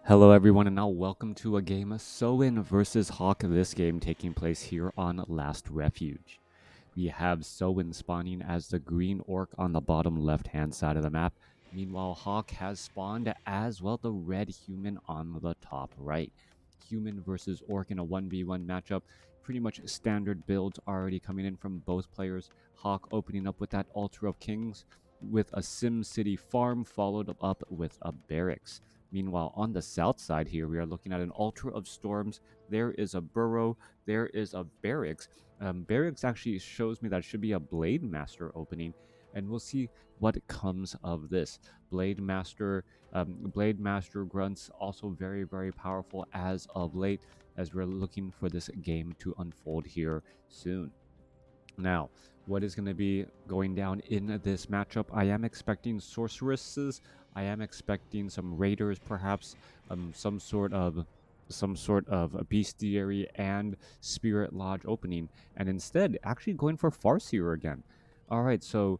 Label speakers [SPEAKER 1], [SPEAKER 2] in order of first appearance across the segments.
[SPEAKER 1] Hello everyone and now welcome to a game Soin versus HawK, this game taking place here on Last Refuge. We have Soin spawning as the green orc on the bottom left hand side of the map. Meanwhile, HawK has spawned as well the red human on the top right. Human versus orc in a 1v1 matchup. Pretty much standard builds already coming in from both players. HawK opening up with that Altar of Kings with a Sim City farm followed up with a barracks. Meanwhile, on the south side here, we are looking at an Altar of Storms. There is a burrow. There is a barracks. Barracks actually shows me that it should be a Blade Master opening, and we'll see what comes of this. Blade Master grunts also very, very powerful as of late, as we're looking for this game to unfold here soon. Now, what is going to be going down in this matchup? I am expecting sorceresses. I am expecting some raiders, perhaps some sort of a bestiary and spirit lodge opening, and instead actually going for Farseer again. All right, so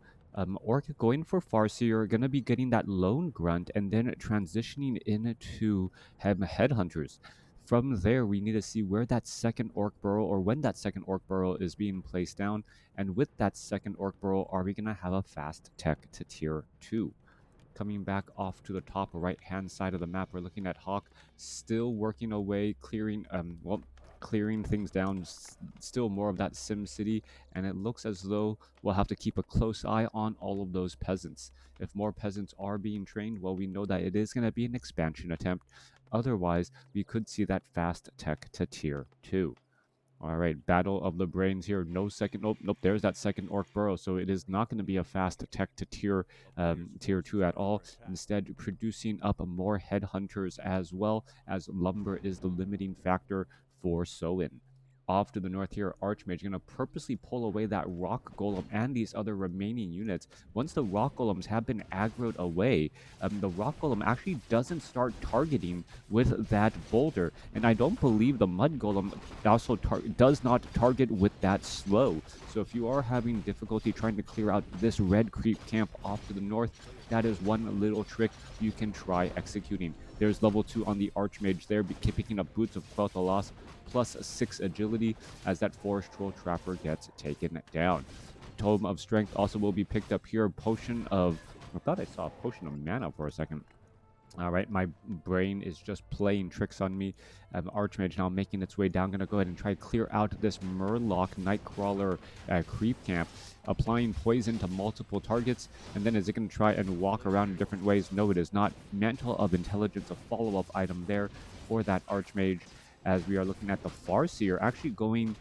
[SPEAKER 1] Orc going for Farseer, gonna be getting that lone grunt, and then transitioning into headhunters. From there, we need to see where that second orc burrow, or when that second orc burrow is being placed down. And with that second orc burrow, are we going to have a fast tech to tier 2? Coming back off to the top right hand side of the map, we're looking at HawK still working away, clearing things down, still more of that Sim City, and it looks as though we'll have to keep a close eye on all of those peasants. If more peasants are being trained, well, we know that it is going to be an expansion attempt. Otherwise, we could see that fast tech to tier 2. All right, Battle of the Brains here. No second. Nope. There's that second Orc Burrow. So it is not going to be a fast tech to tier 2 at all. Instead, producing up more headhunters as well, as lumber is the limiting factor for Soin. Off to the north here, Archmage going to purposely pull away that Rock Golem and these other remaining units. Once the Rock Golems have been aggroed away, the Rock Golem actually doesn't start targeting with that boulder. And I don't believe the Mud Golem also does not target with that slow. So if you are having difficulty trying to clear out this red creep camp off to the north, that is one little trick you can try executing. There's level 2 on the Archmage there, picking up Boots of Quel'Thalas, plus 6 agility as that Forest Troll Trapper gets taken down. Tome of Strength also will be picked up here. Potion of... I thought I saw a Potion of Mana for a second. All right, my brain is just playing tricks on me. Archmage now making its way down. Going to go ahead and try to clear out this Murloc Nightcrawler creep camp. Applying poison to multiple targets. And then is it going to try and walk around in different ways? No, it is not. Mantle of Intelligence, a follow-up item there for that Archmage. As we are looking at the Farseer actually going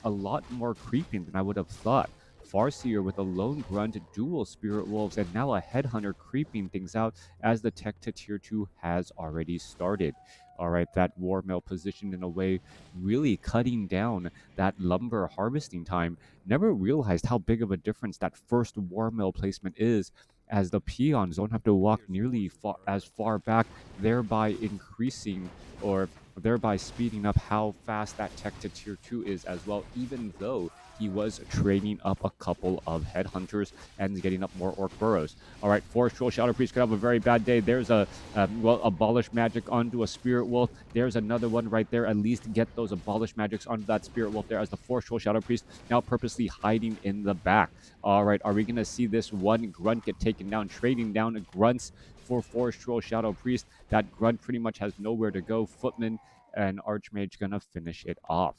[SPEAKER 1] a lot more creeping than I would have thought. Farseer with a lone grunt, dual spirit wolves, and now a headhunter creeping things out as the tech to tier 2 has already started. All right, that war mill positioned in a way really cutting down that lumber harvesting time. Never realized how big of a difference that first war mill placement is, as the peons don't have to walk nearly as far back, thereby increasing or thereby speeding up how fast that tech to tier 2 is as well, even though he was training up a couple of headhunters and getting up more orc burrows. All right, Forest Troll Shadow Priest could have a very bad day. There's a abolish magic onto a Spirit Wolf. There's another one right there. At least get those abolish magics onto that Spirit Wolf there, as the Forest Troll Shadow Priest now purposely hiding in the back. All right, are we going to see this one grunt get taken down, trading down grunts for Forest Troll Shadow Priest? That grunt pretty much has nowhere to go. Footman and Archmage going to finish it off.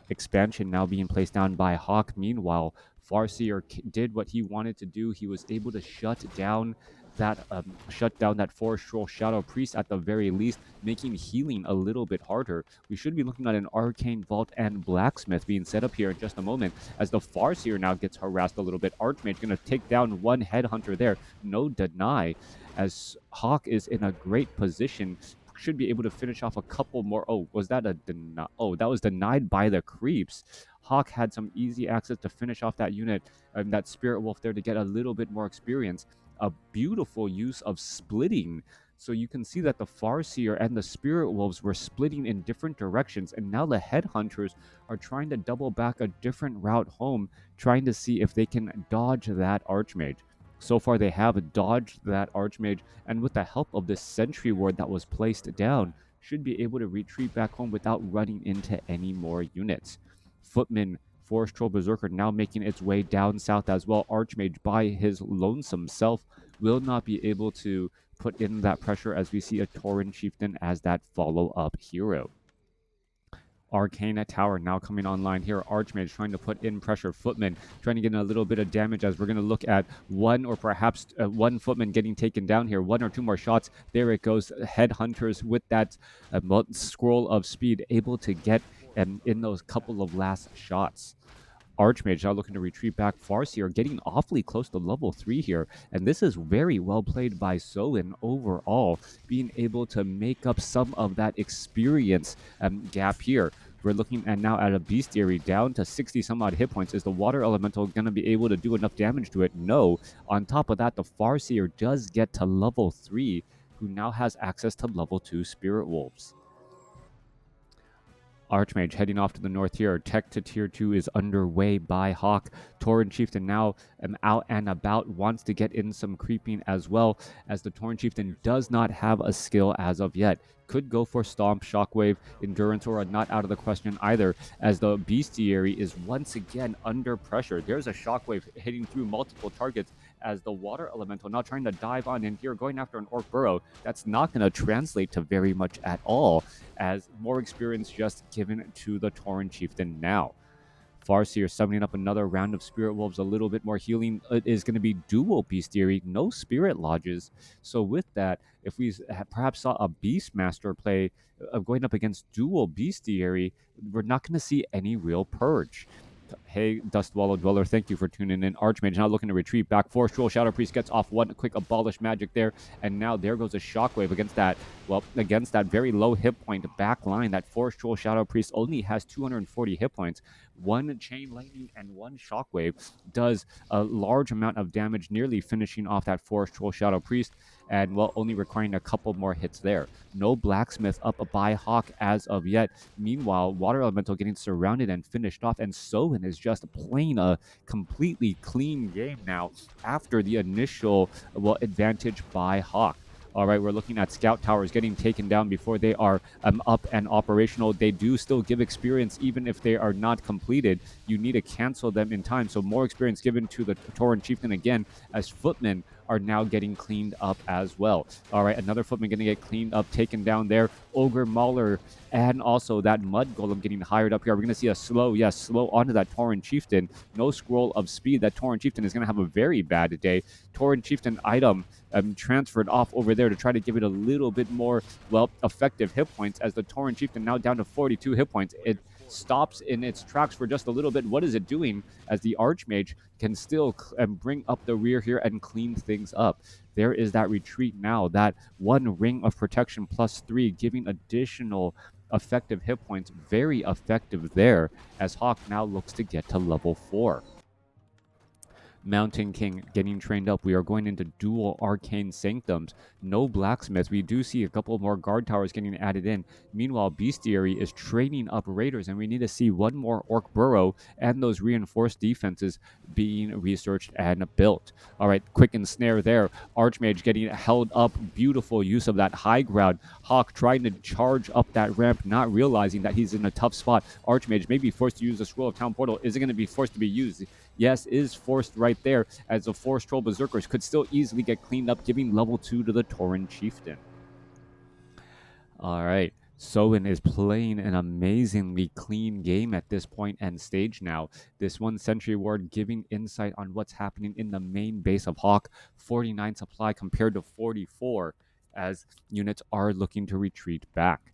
[SPEAKER 1] Expansion now being placed down by HawK. Meanwhile, Farseer did what he wanted to do. He was able to shut down that Forest Troll Shadow Priest at the very least, making healing a little bit harder. We should be looking at an Arcane Vault and Blacksmith being set up here in just a moment, as the Farseer now gets harassed a little bit. Archmage going to take down one headhunter there. No deny, as HawK is in a great position. Should be able to finish off a couple more. Oh, was that a deny? Oh, that was denied by the creeps. HawK had some easy access to finish off that unit, that Spirit Wolf there, to get a little bit more experience. A beautiful use of splitting. So you can see that the Farseer and the Spirit Wolves were splitting in different directions, and now the Headhunters are trying to double back a different route home, trying to see if they can dodge that Archmage. So far, they have dodged that Archmage, and with the help of this Sentry Ward that was placed down, should be able to retreat back home without running into any more units. Footman, Forest Troll Berserker now making its way down south as well. Archmage, by his lonesome self, will not be able to put in that pressure as we see a Tauren Chieftain as that follow-up hero. Arcana Tower now coming online here. Archmage trying to put in pressure. Footman trying to get in a little bit of damage as we're going to look at one or perhaps one Footman getting taken down here. One or two more shots. There it goes. Headhunters with that scroll of speed able to get in those couple of last shots. Archmage now looking to retreat back. Farseer getting awfully close to level 3 here. And this is very well played by Soin overall, being able to make up some of that experience gap here. We're looking at now at a Bestiary down to 60 some odd hit points. Is the Water Elemental going to be able to do enough damage to it? No. On top of that, the Farseer does get to level 3, who now has access to level 2 Spirit Wolves. Archmage heading off to the north here. Tech to tier 2 is underway by HawK. Tauren Chieftain now out and about, wants to get in some creeping as well, as the Tauren Chieftain does not have a skill as of yet. Could go for Stomp, Shockwave, Endurance Aura, not out of the question either, as the Bestiary is once again under pressure. There's a Shockwave hitting through multiple targets as the Water Elemental now trying to dive on in here, going after an Orc Burrow. That's not going to translate to very much at all, as more experience just given to the Tauren Chieftain now. Farseer summoning up another round of Spirit Wolves, a little bit more healing. It is going to be dual Bestiary, no Spirit Lodges. So with that, if we perhaps saw a Beastmaster play going up against dual Bestiary, we're not going to see any real purge. Hey, Dustwallow Dweller, thank you for tuning in. Archmage now looking to retreat back. Forest Troll Shadow Priest gets off one quick Abolish Magic there, and now there goes a Shockwave against that, against that very low hit point back line. That Forest Troll Shadow Priest only has 240 hit points. One Chain Lightning and one Shockwave does a large amount of damage, nearly finishing off that Forest Troll Shadow Priest, and only requiring a couple more hits there. No Blacksmith up by HawK as of yet. Meanwhile, Water Elemental getting surrounded and finished off, and Soin is just playing a completely clean game now after the initial advantage by HawK. All right, we're looking at Scout Towers getting taken down before they are up and operational. They do still give experience even if they are not completed. You need to cancel them in time. So more experience given to the Tauren Chieftain again, as Footmen are now getting cleaned up as well. All right, another Footman going to get cleaned up, taken down there. Ogre Mauler and also that Mud Golem getting hired up here. We're going to see a slow onto that Tauren Chieftain. No scroll of speed. That Tauren Chieftain is going to have a very bad day. Tauren Chieftain item transferred off over there to try to give it a little bit more, effective hit points, as the Tauren Chieftain now down to 42 hit points. It stops in its tracks for just a little bit. What is it doing, as the Archmage can still bring up the rear here and clean things up? There is that retreat now, that one Ring of Protection +3, giving additional effective hit points. Very effective there, as HawK now looks to get to level 4. Mountain King getting trained up. We are going into dual Arcane Sanctums. No Blacksmiths. We do see a couple more Guard Towers getting added in. Meanwhile, Bestiary is training up Raiders, and we need to see one more Orc Burrow and those reinforced defenses being researched and built. All right, quick and snare there. Archmage getting held up. Beautiful use of that high ground. HawK trying to charge up that ramp, not realizing that he's in a tough spot. Archmage may be forced to use the Scroll of Town Portal. Is it going to be forced to be used? Yes, is forced right there, as the Forest Troll Berserkers could still easily get cleaned up, giving level 2 to the Tauren Chieftain. All right, Soin is playing an amazingly clean game at this point and stage now. This one Sentry Ward giving insight on what's happening in the main base of HawK. 49 supply compared to 44, as units are looking to retreat back.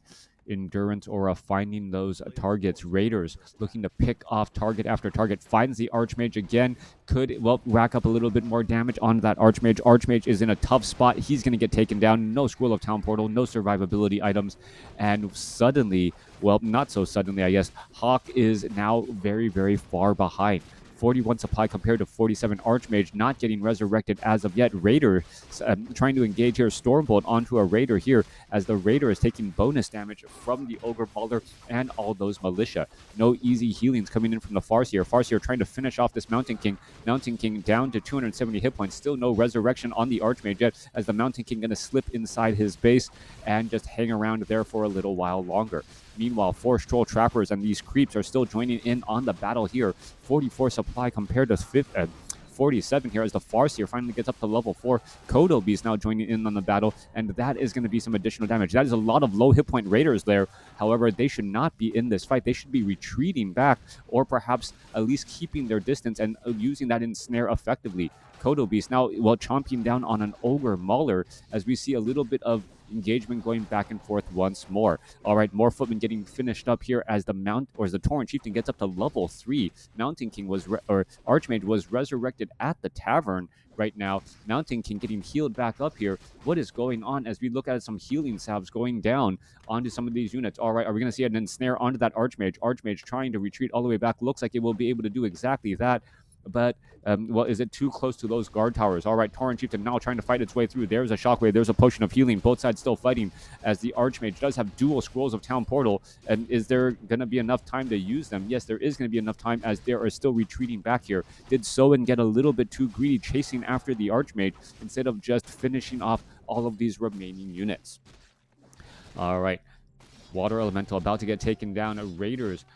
[SPEAKER 1] Endurance Aura finding those targets. Raiders looking to pick off target after target. Finds the Archmage again. Could, rack up a little bit more damage on that Archmage. Archmage is in a tough spot. He's going to get taken down. No Scroll of Town Portal. No survivability items. And suddenly, not so suddenly, I guess, HawK is now very, very far behind. 41 supply compared to 47. Archmage not getting resurrected as of yet. Raider trying to engage here. Stormbolt onto a Raider here as the Raider is taking bonus damage from the Ogre Mauler and all those Militia. No easy healings coming in from the Farseer. Farseer trying to finish off this Mountain King. Mountain King down to 270 hit points. Still no resurrection on the Archmage yet, as the Mountain King going to slip inside his base and just hang around there for a little while longer. Meanwhile, Forest Troll Trappers and these creeps are still joining in on the battle here. 44 supply compared to 47 here as the Farseer finally gets up to level 4. Kodo Beast now joining in on the battle, and that is going to be some additional damage. That is a lot of low hit point Raiders there. However, they should not be in this fight. They should be retreating back, or perhaps at least keeping their distance and using that ensnare effectively. Kodo Beast now, well, chomping down on an Ogre Mauler as we see a little bit of engagement going back and forth once more. All right, more footmen getting finished up here as the Torrent Chieftain gets up to level 3. Mountain King Archmage was resurrected at the tavern right now. Mountain King getting healed back up here. What is going on as we look at some healing salves going down onto some of these units? All right, are we going to see an ensnare onto that Archmage? Archmage trying to retreat all the way back. Looks like it will be able to do exactly that. But, well, is it too close to those guard towers? All right, Torrent Chieftain now trying to fight its way through. There's a Shockwave. There's a Potion of Healing. Both sides still fighting as the Archmage does have dual Scrolls of Town Portal. And is there going to be enough time to use them? Yes, there is going to be enough time as they are still retreating back here. Did Soen get a little bit too greedy chasing after the Archmage instead of just finishing off all of these remaining units? All right. Water Elemental about to get taken down. Raiders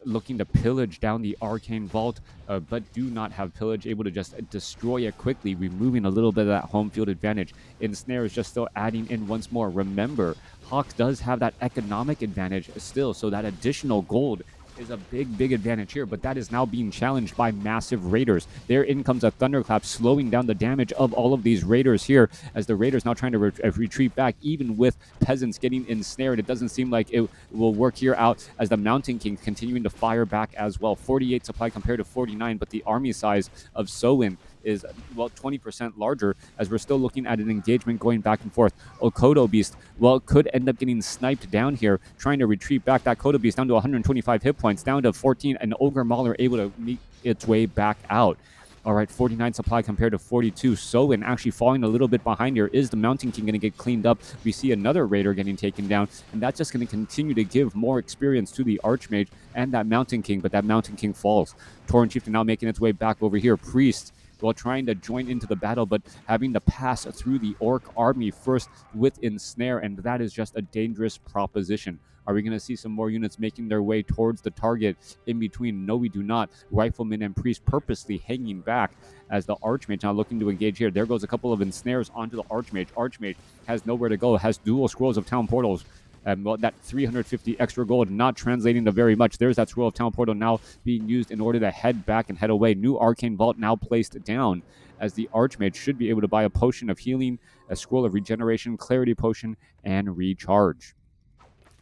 [SPEAKER 1] looking to pillage down the Arcane Vault, but do not have pillage, able to just destroy it quickly, removing a little bit of that home field advantage. Ensnare is just still adding in once more. Remember, HawK does have that economic advantage still, so that additional gold is a big advantage here, but that is now being challenged by massive Raiders. There in comes a Thunderclap, slowing down the damage of all of these Raiders here, as the Raiders now trying to retreat back, even with Peasants getting ensnared. It doesn't seem like it will work here out, as the Mountain King continuing to fire back as well. 48 supply compared to 49, but the army size of Soin is, well, 20% larger, as we're still looking at an engagement going back and forth. Kodo Beast, well, could end up getting sniped down here, trying to retreat back. That Kodo Beast down to 125 hit points, down to 14, and Ogre Mauler able to make its way back out. All right, 49 supply compared to 42. Soen actually falling a little bit behind here. Is the Mountain King going to get cleaned up? We see another Raider getting taken down, and that's just going to continue to give more experience to the Archmage and that Mountain King, but that Mountain King falls. Torrent Chieftain now making its way back over here. Priest, while trying to join into the battle, but having to pass through the Orc army first with Ensnare, and that is just a dangerous proposition. Are we going to see some more units making their way towards the target in between? No, we do not. Rifleman and Priest purposely hanging back as the Archmage now looking to engage here. There goes a couple of ensnares onto the Archmage. Archmage has nowhere to go, has dual Scrolls of Town Portals. Well, that 350 extra gold not translating to very much. There's that Scroll of Town Portal now being used in order to head back and head away. New Arcane Vault now placed down, as the Archmage should be able to buy a Potion of Healing, a Scroll of Regeneration, Clarity Potion, and Recharge.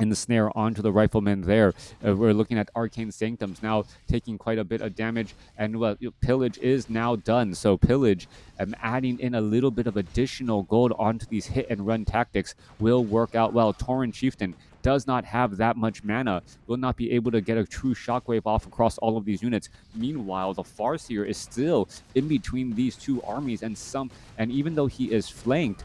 [SPEAKER 1] And the snare onto the Rifleman there. We're looking at Arcane Sanctums now taking quite a bit of damage, and well, Pillage is now done. So Pillage, adding in a little bit of additional gold onto these hit and run tactics will work out well. Torrent Chieftain does not have that much mana, will not be able to get a true shockwave off across all of these units. Meanwhile, the Farseer is still in between these two armies, and even though he is flanked,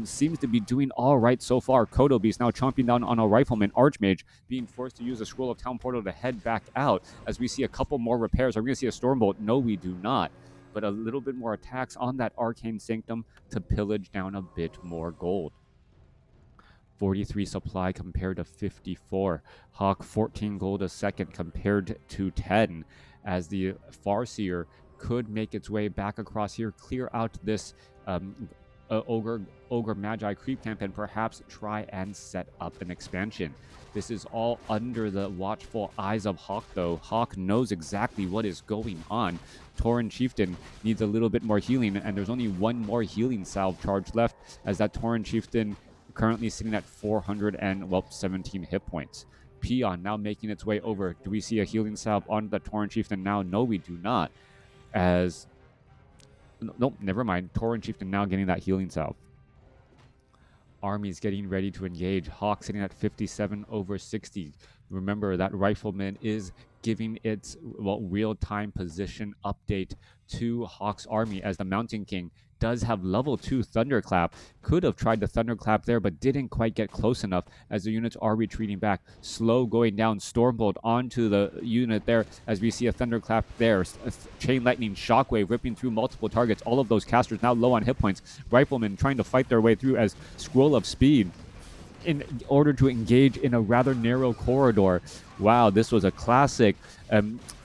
[SPEAKER 1] seems to be doing all right so far. Kodo Beast now chomping down on a Rifleman. Archmage being forced to use a Scroll of Town Portal to head back out, as we see a couple more repairs. Are we going to see a Stormbolt? No, we do not. But a little bit more attacks on that Arcane Sanctum to pillage down a bit more gold. 43 supply compared to 54. HawK 14 gold a second compared to 10, as the Farseer could make its way back across here, clear out this Ogre Magi creep camp, and perhaps try and set up an expansion. This is all under the watchful eyes of HawK, though. HawK knows exactly what is going on. Torrent Chieftain needs a little bit more healing, and there's only one more healing salve charge left, as that Torrent Chieftain currently sitting at 417 hit points. Peon now making its way over. Do we see a healing salve on the Torrent Chieftain now? No, we do not. As nope, never mind. Torrent Chieftain now getting that healing salve. Army's getting ready to engage. HawK sitting at 57 over 60. Remember that Rifleman is giving its real-time position update to HawK's army, as the Mountain King does have level 2 Thunderclap. Could have tried the Thunderclap there, but didn't quite get close enough as the units are retreating back. Slow going down, Stormbolt onto the unit there as we see a Thunderclap there. Chain Lightning, Shockwave ripping through multiple targets. All of those casters now low on hit points. Riflemen trying to fight their way through as Scroll of Speed in order to engage in a rather narrow corridor. Wow, this was a classic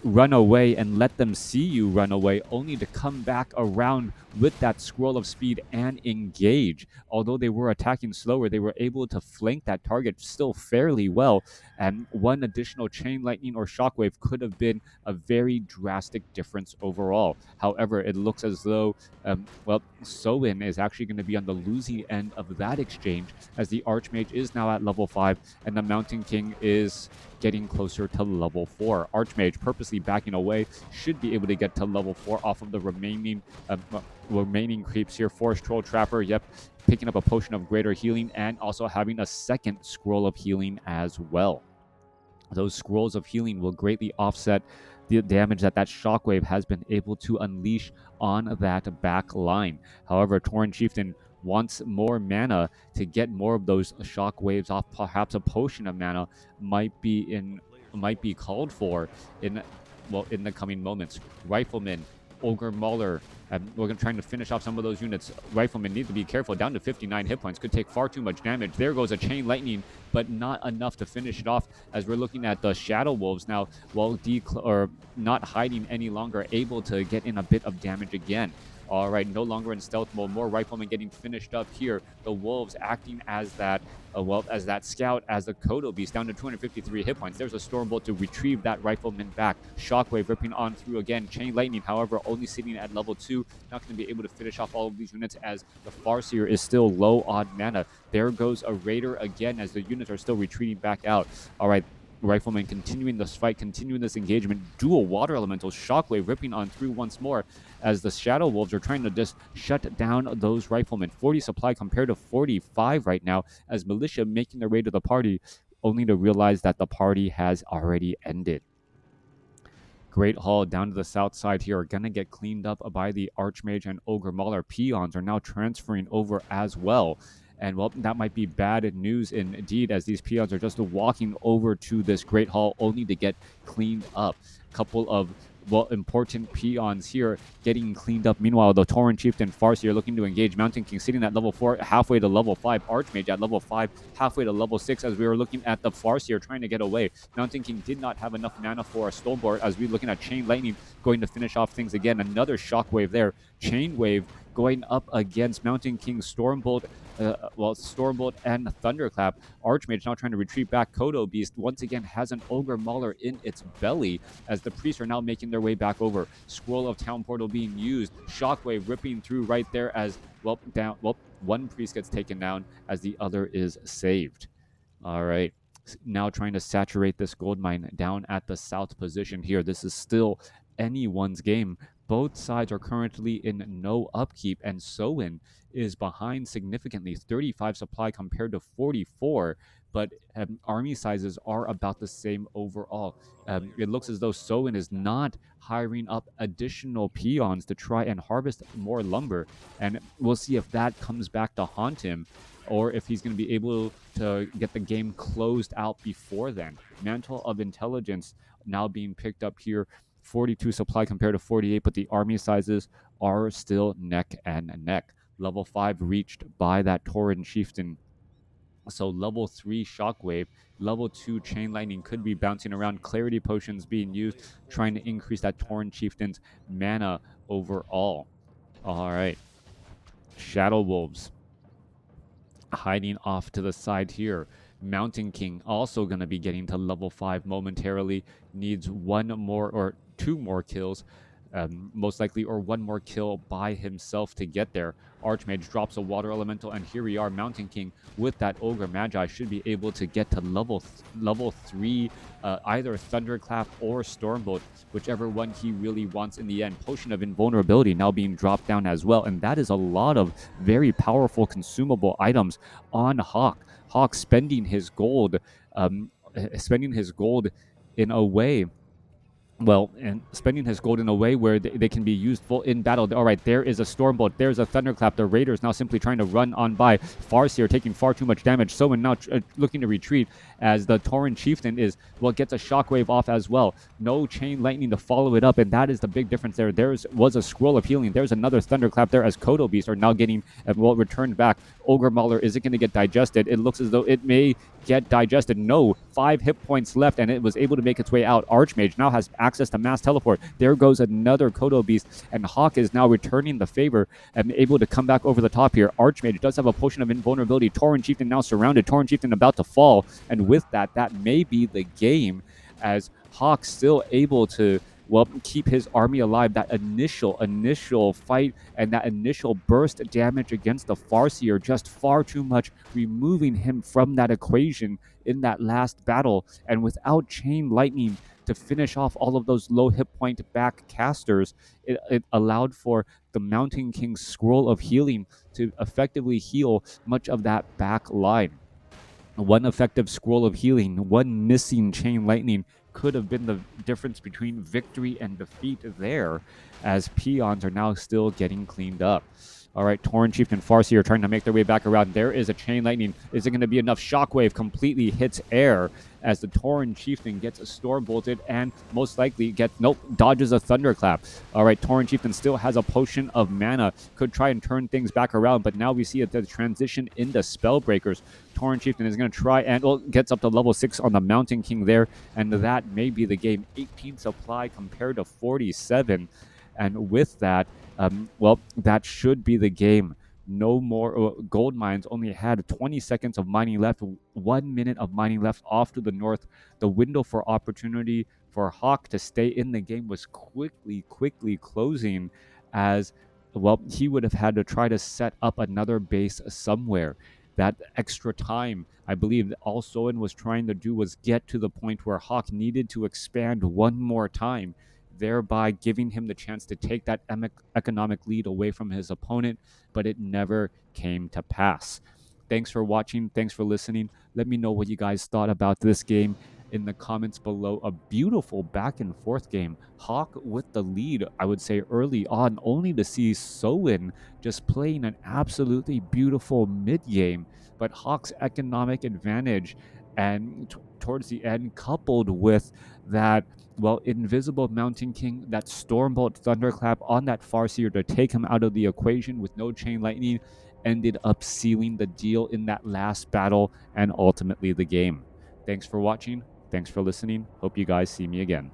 [SPEAKER 1] run away and let them see you run away, only to come back around with that Scroll of Speed and engage. Although they were attacking slower, they were able to flank that target still fairly well, and one additional Chain Lightning or Shockwave could have been a very drastic difference overall. However, it looks as though Soin is actually going to be on the losing end of that exchange, as the Archmage is now at level 5 and the Mountain King is getting closer to level 4. Archmage purposely backing away, should be able to get to level 4 off of the remaining creeps here. Forest Troll Trapper, yep, picking up a potion of greater healing and also having a second scroll of healing as well. Those scrolls of healing will greatly offset the damage that Shockwave has been able to unleash on that back line. However, Tauren Chieftain wants more mana to get more of those shockwaves off. Perhaps a potion of mana might be called for in the coming moments. Rifleman, Ogre Mauler, we're trying to finish off some of those units. Riflemen need to be careful. Down to 59 hit points. Could take far too much damage. There goes a Chain Lightning, but not enough to finish it off, as we're looking at the Shadow Wolves now, not hiding any longer, able to get in a bit of damage again. All right, no longer in stealth mode. More Riflemen getting finished up here. The Wolves acting as that scout, as the Kodo Beast, down to 253 hit points. There's a Stormbolt to retrieve that Rifleman back. Shockwave ripping on through again. Chain Lightning, however, only sitting at level 2. Not going to be able to finish off all of these units, as the Farseer is still low on mana. There goes a Raider again, as the units are still retreating back out. All right, Rifleman continuing this fight, continuing this engagement. Dual Water Elementals, Shockwave ripping on through once more, as the Shadow Wolves are trying to just shut down those Riflemen. 40 supply compared to 45 right now, as Militia making their way to the party, only to realize that the party has already ended. Great Hall down to the south side here are going to get cleaned up by the Archmage and Ogre Mauler. Peons are now transferring over as well. And, well, that might be bad news indeed, as these peons are just walking over to this Great Hall only to get cleaned up. Couple of, important peons here getting cleaned up. Meanwhile, the Tauren Chieftain Farseer looking to engage. Mountain King sitting at level 4, halfway to level 5. Archmage at level 5, halfway to level 6, as we were looking at the Farseer trying to get away. Mountain King did not have enough mana for a Stormbolt, as we're looking at Chain Lightning going to finish off things again. Another Shockwave there. Chain Wave going up against Mountain King. Stormbolt and Thunderclap. Archmage now trying to retreat back. Kodo Beast once again has an Ogre Mauler in its belly, as the priests are now making their way back over. Scroll of Town Portal being used. Shockwave ripping through right there, as one priest gets taken down as the other is saved. All right, now trying to saturate this gold mine down at the south position here. This is still anyone's game. Both sides are currently in no upkeep, and Soin is behind significantly, 35 supply compared to 44, but army sizes are about the same overall. It looks as though Soin is not hiring up additional peons to try and harvest more lumber, and we'll see if that comes back to haunt him, or if he's going to be able to get the game closed out before then. Mantle of Intelligence now being picked up here. 42 supply compared to 48, but the army sizes are still neck and neck. Level 5 reached by that Tauren Chieftain. So level 3 Shockwave, level 2 Chain Lightning could be bouncing around. Clarity Potions being used, trying to increase that Tauren Chieftain's mana overall. All right. Shadow Wolves hiding off to the side here. Mountain King also going to be getting to level 5 momentarily. Needs 1 more or 2 more kills. most likely, or one more kill by himself to get there. Archmage drops a water elemental, and here we are. Mountain King with that Ogre Magi should be able to get to level 3, either Thunderclap or Stormbolt, whichever one he really wants in the end. Potion of Invulnerability now being dropped down as well, and that is a lot of very powerful consumable items on HawK. HawK spending his gold in a way, well, and spending his gold in a way where they can be used full in battle. All right, there is a Stormbolt. There's a Thunderclap. The Raiders now simply trying to run on by. Farseer taking far too much damage. Soen now looking to retreat as the Tauren Chieftain gets a Shockwave off as well. No Chain Lightning to follow it up, and that is the big difference there. Was a Scroll of Healing. There's another Thunderclap there as Kodo Beasts are now getting, returned back. Ogre Mauler, is it going to get digested? It looks as though it may get digested. No, 5 hit points left, and it was able to make its way out. Archmage now has access to mass teleport. There goes another Kodo Beast, and HawK is now returning the favor and able to come back over the top here. Archmage does have a potion of invulnerability. Tauren Chieftain now surrounded. Tauren Chieftain about to fall, and with that may be the game, as HawK still able to keep his army alive. That initial fight and that initial burst damage against the Farseer, just far too much, removing him from that equation in that last battle. And without Chain Lightning to finish off all of those low hit point back casters, it allowed for the Mountain King's Scroll of Healing to effectively heal much of that back line. One effective Scroll of Healing, one missing Chain Lightning could have been the difference between victory and defeat there, as peons are now still getting cleaned up. All right, Tauren Chieftain and Farseer are trying to make their way back around. There is a Chain Lightning. Is it going to be enough? Shockwave completely hits air as the Tauren Chieftain gets Storm Bolted and most likely dodges a Thunderclap. All right, Tauren Chieftain still has a Potion of Mana. Could try and turn things back around, but now we see the transition into Spellbreakers. Tauren Chieftain is going to try and gets up to level 6 on the Mountain King there, and that may be the game. 18 supply compared to 47. And with that, that should be the game. No more gold mines. Only had 20 seconds of mining left, 1 minute of mining left off to the north. The window for opportunity for HawK to stay in the game was quickly closing, as he would have had to try to set up another base somewhere. That extra time, I believe all Soen was trying to do was get to the point where HawK needed to expand one more time, thereby giving him the chance to take that economic lead away from his opponent, but it never came to pass. Thanks for watching. Thanks for listening. Let me know what you guys thought about this game in the comments below. A beautiful back and forth game. HawK with the lead, I would say, early on, only to see Soen just playing an absolutely beautiful mid-game. But HawK's economic advantage and towards the end, coupled with that invisible Mountain King, that Stormbolt Thunderclap on that Farseer to take him out of the equation with no Chain Lightning, ended up sealing the deal in that last battle and ultimately the game. Thanks for watching. Thanks for listening. Hope you guys see me again.